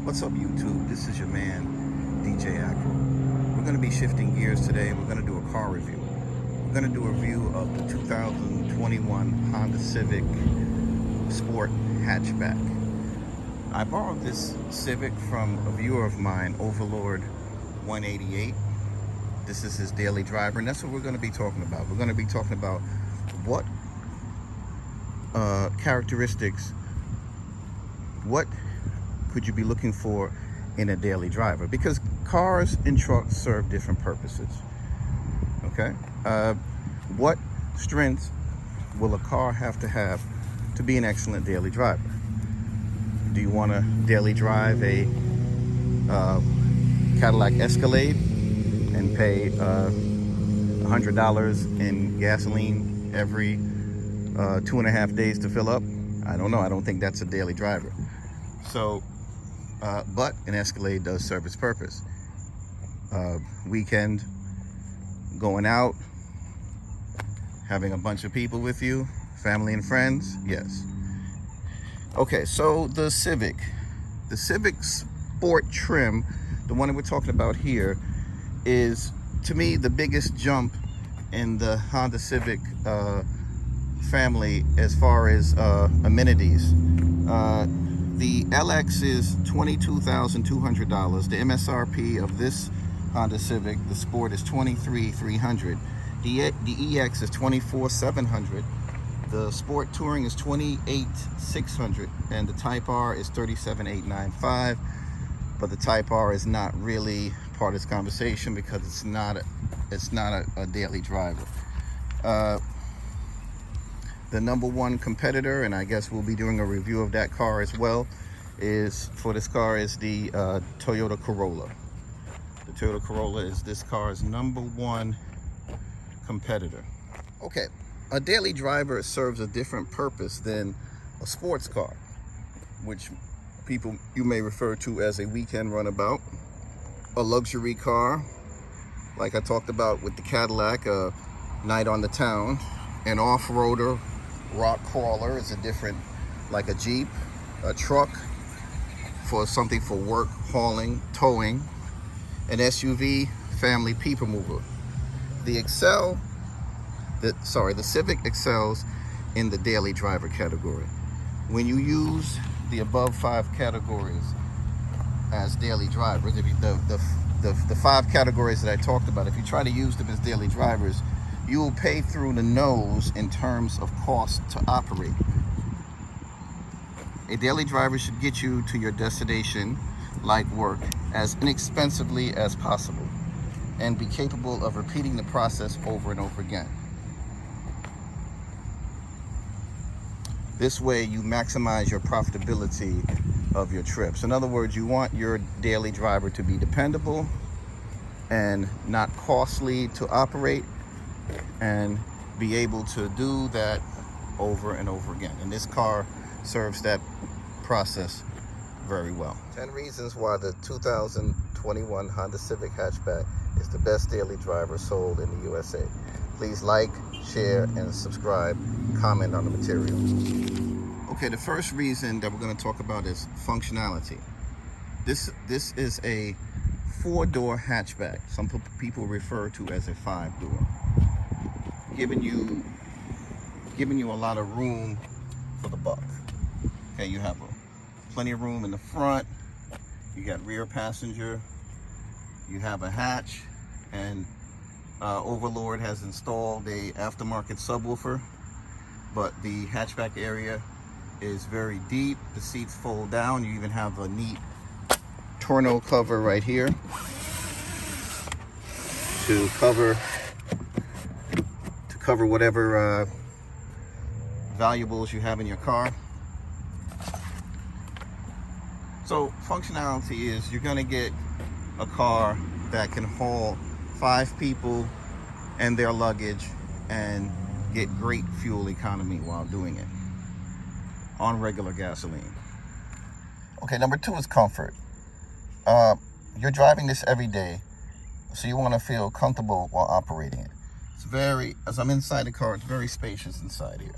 What's up, YouTube? This is your man, DeeJayAcro. We're going to be shifting gears today. We're going to do a car review. We're going to do a review of the 2021 Honda Civic Sport Hatchback. I borrowed this Civic from a viewer of mine, Overlord 188. This is his daily driver, and that's what we're going to be talking about. We're going to be talking about what characteristics, what could you be looking for in a daily driver, because cars and trucks serve different purposes. Okay, what strengths will a car have to be an excellent daily driver? Do you want to daily drive a Cadillac Escalade and pay $100 in gasoline every 2.5 days to fill up? I don't know. I don't think that's a daily driver. So but an Escalade does serve its purpose. Weekend, going out, having a bunch of people with you, family and friends, yes. Okay, so the Civic Sport trim, the one that we're talking about here, is to me the biggest jump in the Honda Civic family as far as amenities. The LX is $22,200. The MSRP of this Honda Civic, the Sport, is $23,300. The EX is $24,700. The Sport Touring is $28,600, and the Type R is $37,895. But the Type R is not really part of this conversation because it's not a daily driver. The number one competitor, and I guess we'll be doing a review of that car as well, is the Toyota Corolla. The Toyota Corolla is this car's number one competitor. Okay, a daily driver serves a different purpose than a sports car, which you may refer to as a weekend runabout, a luxury car, like I talked about with the Cadillac, a night on the town, an off-roader, rock crawler is a different, like a Jeep, a truck for something for work, hauling, towing, an SUV, family people mover. The Civic excels in the daily driver category. When you use the above 5 categories as daily drivers, if you, the 5 categories that I talked about, if you try to use them as daily drivers, you will pay through the nose in terms of cost to operate. A daily driver should get you to your destination, like work, as inexpensively as possible and be capable of repeating the process over and over again. This way you maximize your profitability of your trips. In other words, you want your daily driver to be dependable and not costly to operate, and be able to do that over and over again. And this car serves that process very well. 10 reasons why the 2021 Honda Civic Hatchback is the best daily driver sold in the USA. Please like, share, and subscribe. Comment on the material. Okay, the first reason that we're going to talk about is functionality. This is a 4-door hatchback. Some people refer to as a 5-door. Giving you a lot of room for the buck. Okay, you have plenty of room in the front. You got rear passenger. You have a hatch, and Overlord has installed a aftermarket subwoofer. But the hatchback area is very deep. The seats fold down. You even have a neat tonneau cover right here to cover whatever valuables you have in your car. So functionality is you're going to get a car that can haul 5 people and their luggage and get great fuel economy while doing it on regular gasoline. Okay, number 2 is comfort. You're driving this every day, so you want to feel comfortable while operating it. It's very, as I'm inside the car, it's very spacious inside here.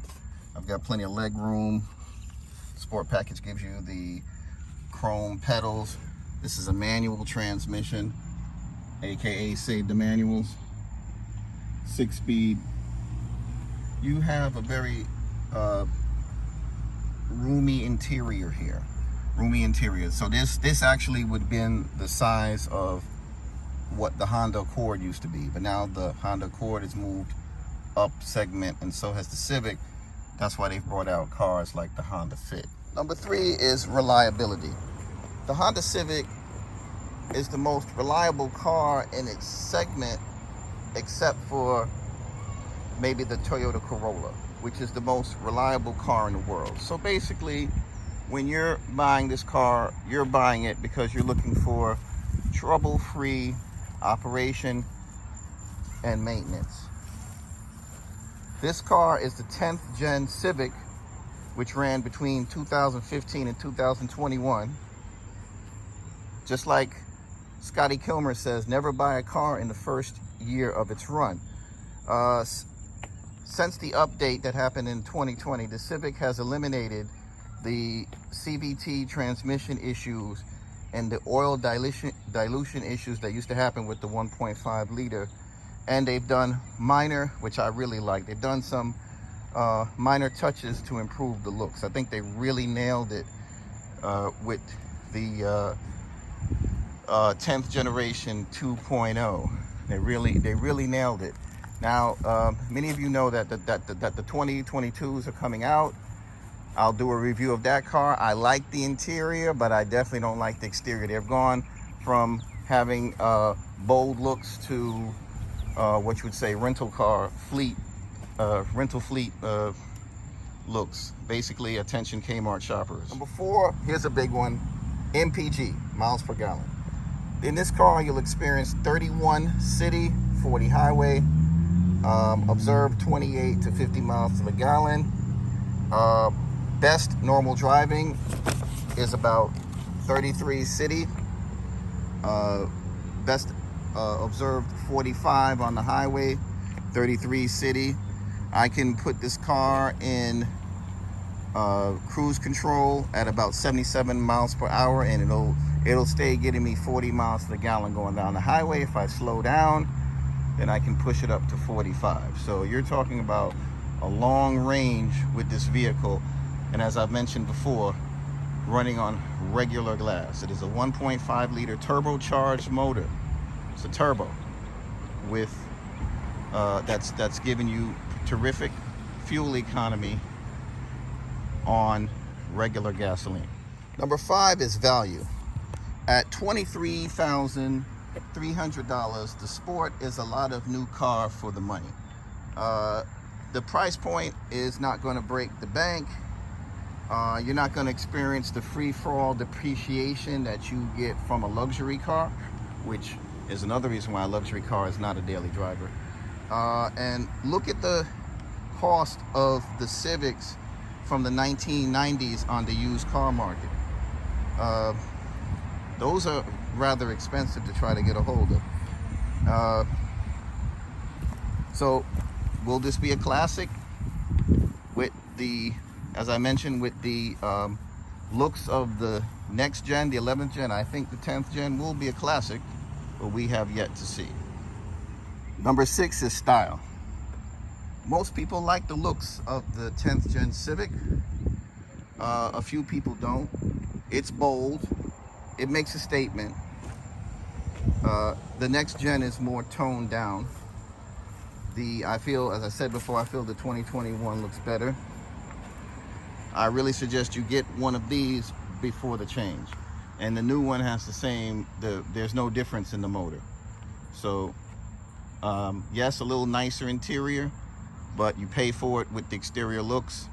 I've got plenty of leg room. Sport package gives you the chrome pedals. This is a manual transmission, aka save the manuals. 6-speed. You have a very roomy interior here. Roomy interior. So this actually would have been the size of what the Honda Accord used to be, but now the Honda Accord has moved up segment, and so has the Civic. That's why they've brought out cars like the Honda Fit. Number 3 is reliability. The Honda Civic is the most reliable car in its segment, except for maybe the Toyota Corolla, which is the most reliable car in the world. So basically, when you're buying this car, you're buying it because you're looking for trouble-free operation and maintenance. This car is the 10th gen Civic, which ran between 2015 and 2021. Just like Scotty Kilmer says, never buy a car in the first year of its run. Since the update that happened in 2020, the Civic has eliminated the CVT transmission issues and the oil dilution issues that used to happen with the 1.5 liter. And they've done minor, which I really like, they've done some minor touches to improve the looks. I think they really nailed it with the 10th generation 2.0. They really nailed it. Now, many of you know that the 2022s are coming out. I'll do a review of that car. I like the interior, but I definitely don't like the exterior. They've gone from having bold looks to what you would say rental fleet looks. Basically, attention Kmart shoppers. Number 4, here's a big one, MPG, miles per gallon. In this car, you'll experience 31 city, 40 highway, observed 28 to 50 miles to the gallon. Best normal driving is about 33 city. Best observed 45 on the highway, 33 city. I can put this car in cruise control at about 77 miles per hour, and it'll stay getting me 40 miles to the gallon going down the highway. If I slow down, then I can push it up to 45. So you're talking about a long range with this vehicle, and as I've mentioned before, running on regular glass. It is a 1.5 liter turbocharged motor. It's a turbo with that's giving you terrific fuel economy on regular gasoline. Number 5 is value. At $23,300, the Sport is a lot of new car for the money. The price point is not going to break the bank. You're not going to experience the free-for-all depreciation that you get from a luxury car, which is another reason why a luxury car is not a daily driver. And look at the cost of the Civics from the 1990s on the used car market. Those are rather expensive to try to get a hold of. So will this be a classic with the, as I mentioned, with the looks of the next gen, the 11th gen? I think the 10th gen will be a classic, but we have yet to see. Number 6 is style. Most people like the looks of the 10th gen Civic. A few people don't. It's bold. It makes a statement. The next gen is more toned down. I feel, as I said before, I feel the 2021 looks better. I really suggest you get one of these before the change. And the new one has the same, there's no difference in the motor. So, yes, a little nicer interior, but you pay for it with the exterior looks.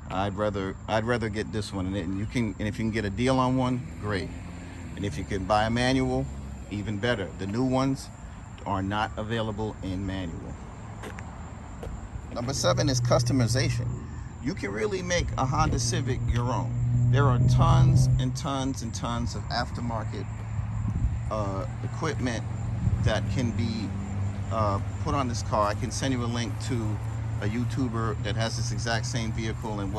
I'd rather get this one, and if you can get a deal on one, great. And if you can buy a manual, even better. The new ones are not available in manual. Number 7 is customization. You can really make a Honda Civic your own. There are tons and tons and tons of aftermarket equipment that can be put on this car. I can send you a link to a YouTuber that has this exact same vehicle and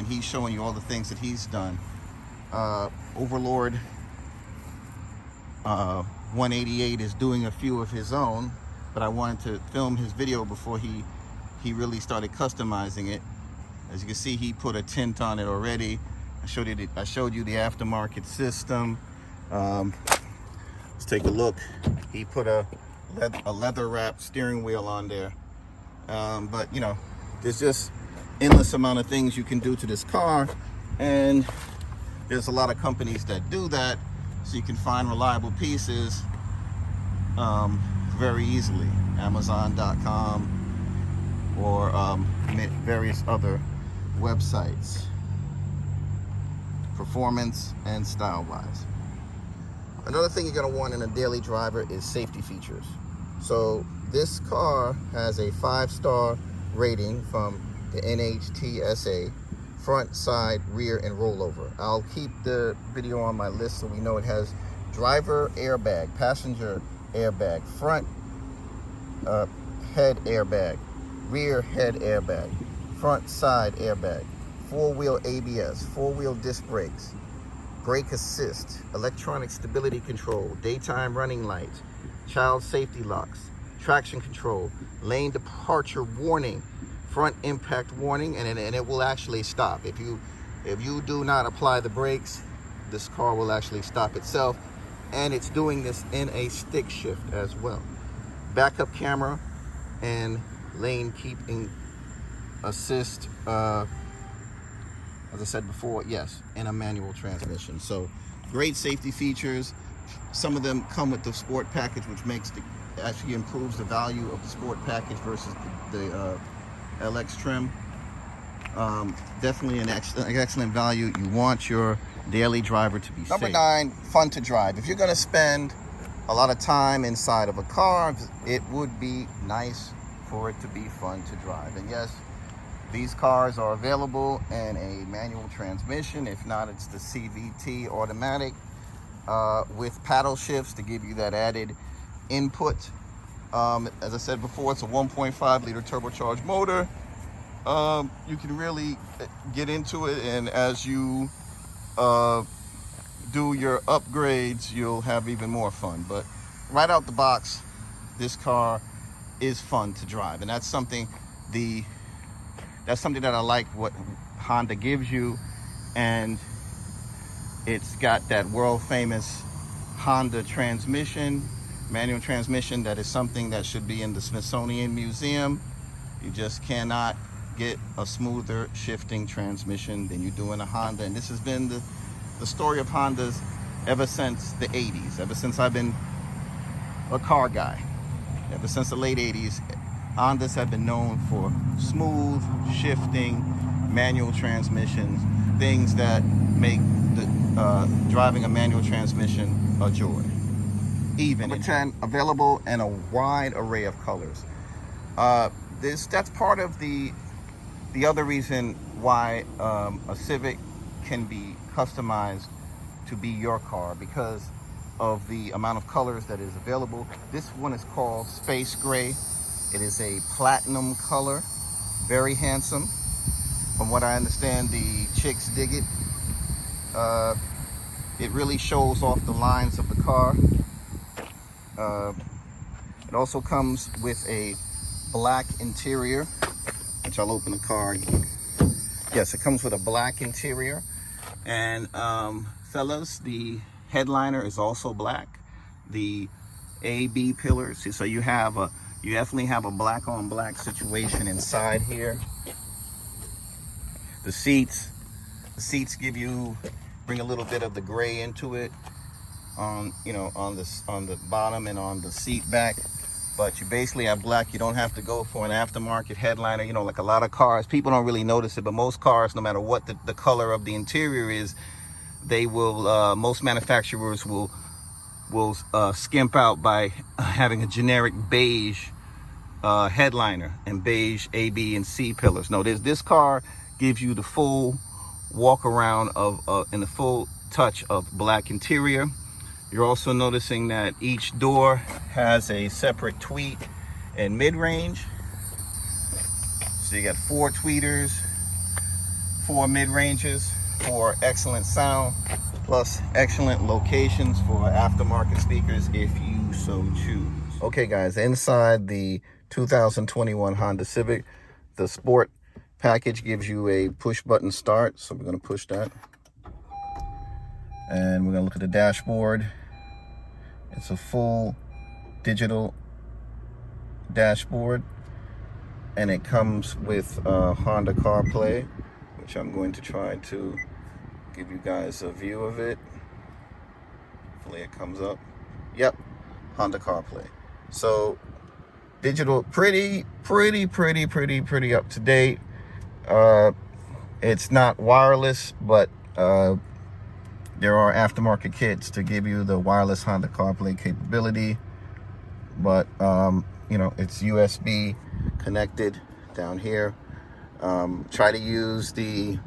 he's showing you all the things that he's done. Overlord 188 is doing a few of his own, but I wanted to film his video before he really started customizing it. As you can see, he put a tint on it already. I showed you the aftermarket system. Let's take a look. He put a leather wrapped steering wheel on there. But you know, there's just endless amount of things you can do to this car, and there's a lot of companies that do that, so you can find reliable pieces very easily. Amazon.com or various other websites, performance and style wise. Another thing you're going to want in a daily driver is safety features. So this car has a 5-star rating from the NHTSA, front, side, rear, and rollover. I'll keep the video on my list so we know it has driver airbag, passenger airbag, front head airbag, rear head airbag, front side airbag, 4-wheel ABS, 4-wheel disc brakes, brake assist, electronic stability control, daytime running lights, child safety locks, traction control, lane departure warning, front impact warning, and it will actually stop. If you do not apply the brakes, this car will actually stop itself, and it's doing this in a stick shift as well. Backup camera and lane keeping assist, as I said before, yes, in a manual transmission. So great safety features. Some of them come with the sport package, which actually improves the value of the sport package versus the LX trim. Definitely an excellent value. You want your daily driver to be safe. Number 9, fun to drive. If you're going to spend a lot of time inside of a car, it would be nice for it to be fun to drive. And yes, these cars are available in a manual transmission. If not, it's the CVT automatic with paddle shifts to give you that added input. As I said before, it's a 1.5 liter turbocharged motor. You can really get into it, and as you do your upgrades, you'll have even more fun. But right out the box, this car is fun to drive, and that's something that I like what Honda gives you. And it's got that world famous Honda transmission, manual transmission, that is something that should be in the Smithsonian Museum. You just cannot get a smoother shifting transmission than you do in a Honda. And this has been the story of Hondas ever since the 80s, ever since I've been a car guy. Ever since the late 80s, Hondas have been known for smooth shifting manual transmissions, things that make driving a manual transmission a joy. Even Number 10, available in a wide array of colors. That's part of the other reason why a Civic can be customized to be your car, because of the amount of colors that is available. This one is called Space Gray. It is a platinum color, very handsome. From what I understand, the chicks dig it. It really shows off the lines of the car. It also comes with a black interior, which I'll open the car. Yes, it comes with a black interior. And fellas, the headliner is also black. The AB pillars, so you definitely have a black on black situation inside here. The seats bring a little bit of the gray into it on the bottom and on the seat back, but you basically have black. You don't have to go for an aftermarket headliner, like a lot of cars. People don't really notice it, but most cars, no matter what the color of the interior is, they will most manufacturers will skimp out by having a generic beige headliner and beige A, B, and C pillars. No, this car gives you the full walk around and the full touch of black interior. You're also noticing that each door has a separate tweet and mid-range. So you got 4 tweeters, 4 mid-ranges. for excellent sound, plus excellent locations for aftermarket speakers if you so choose. Okay guys, inside the 2021 Honda Civic, the Sport package gives you a push button start. So we're going to push that. And we're going to look at the dashboard. It's a full digital dashboard. And it comes with Honda CarPlay, which I'm going to try to give you guys a view of it. Hopefully it comes up. Yep, Honda CarPlay. So digital, pretty up to date. It's not wireless, but there are aftermarket kits to give you the wireless Honda CarPlay capability. But you know, it's USB connected down here. Try to use the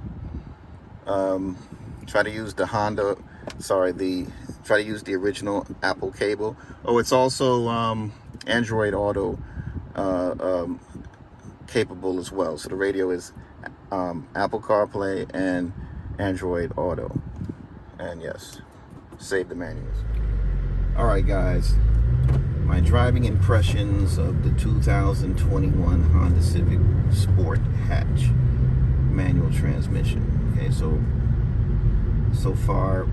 original Apple cable. Oh, it's also Android Auto capable as well. So the radio is Apple CarPlay and Android Auto. And yes, save the manuals. All right, guys. My driving impressions of the 2021 Honda Civic Sport hatch manual transmission. Okay, so far,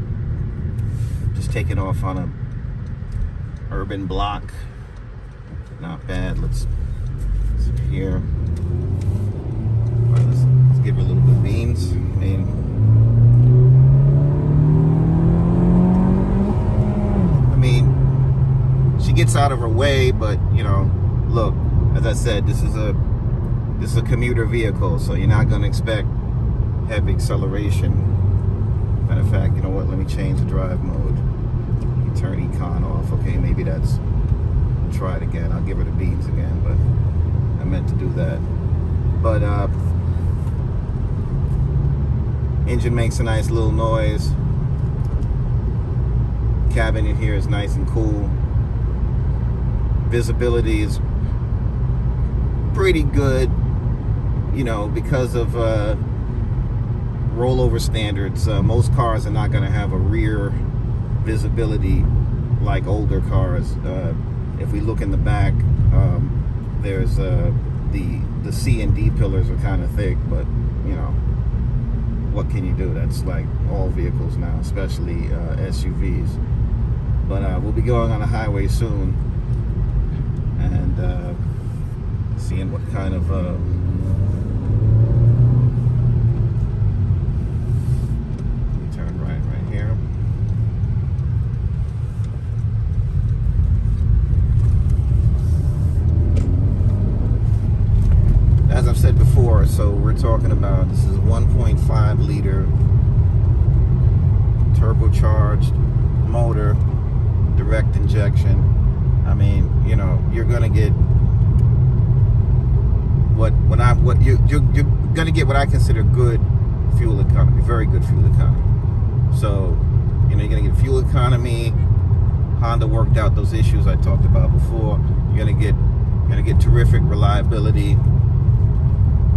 just taking off on a urban block. Not bad. Let's here. All right, let's give her a little bit of beans. I mean, she gets out of her way, but you know, look, as I said, this is a commuter vehicle, so you're not going to expect heavy acceleration. Matter of fact, you know what? Let me change the drive mode. Turn econ off. Okay, maybe that's. Try it again. I'll give her the beans again, but I meant to do that. But engine makes a nice little noise. Cabin in here is nice and cool. Visibility is pretty good, you know, because of rollover standards. Most cars are not going to have a rear visibility like older cars. If we look in the back, there's the C and D pillars are kind of thick, but you know, what can you do? That's like all vehicles now, especially SUVs. But we'll be going on a highway soon and seeing what kind of turn right here. As I've said before, so we're talking about, this is a 1.5 liter turbocharged motor, direct injection. I mean, you know, you're gonna get you're gonna get what I consider good fuel economy, very good fuel economy. So, you know, you're gonna get fuel economy. Honda worked out those issues I talked about before. You're gonna get terrific reliability.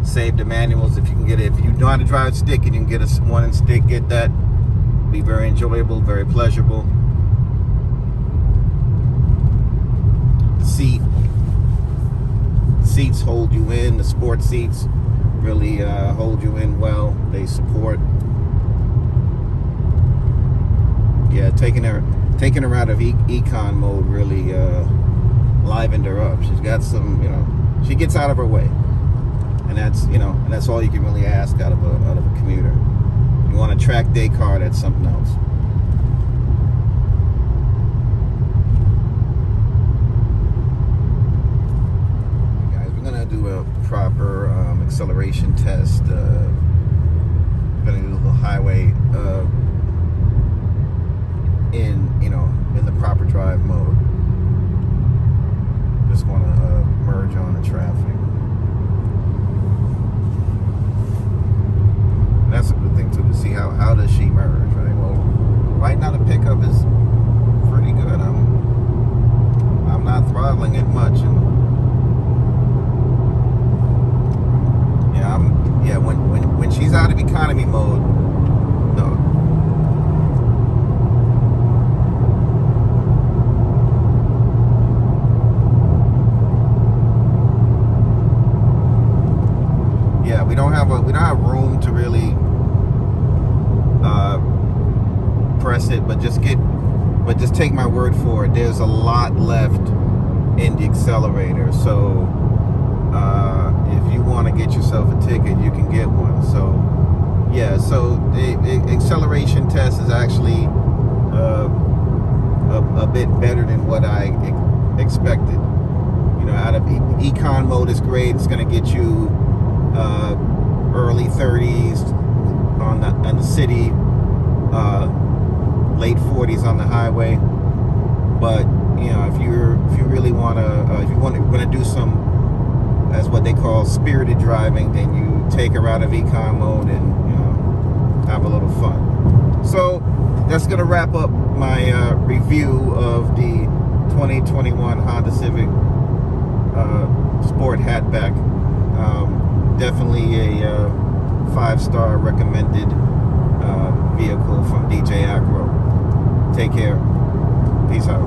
Save the manuals if you can get it. If you know how to drive stick and you can get a one and stick, get that. Be very enjoyable, very pleasurable. Seats hold you in. The sport seats really hold you in well. They support. Yeah, taking her out of econ mode really livened her up. She's got some, you know, she gets out of her way. And that's, you know, and that's all you can really ask out of a commuter. You want a track day car, that's something else. Okay, guys, we're gonna do a proper acceleration test. We're gonna do a little highway in the proper drive mode. Just want to merge on the traffic. That's a good thing too, to see how does she merge, right? Well, right now the pickup is pretty good. I'm not throttling it much, and yeah, when she's out of economy mode, press it, but just take my word for it. There's a lot left in the accelerator. So if you want to get yourself a ticket, you can get one. So yeah, so the acceleration test is actually a bit better than what I expected. You know, out of econ mode is great. It's going to get you early 30s on the city, late 40s on the highway. But you know, if you really want to, if you want to do some, as what they call spirited driving, then you take her out of econ mode and, you know, have a little fun. So that's gonna wrap up my review of the 2021 Honda Civic Sport Hatchback. Definitely a 5-star recommended vehicle from DeeJayAcro. Take care. Peace out.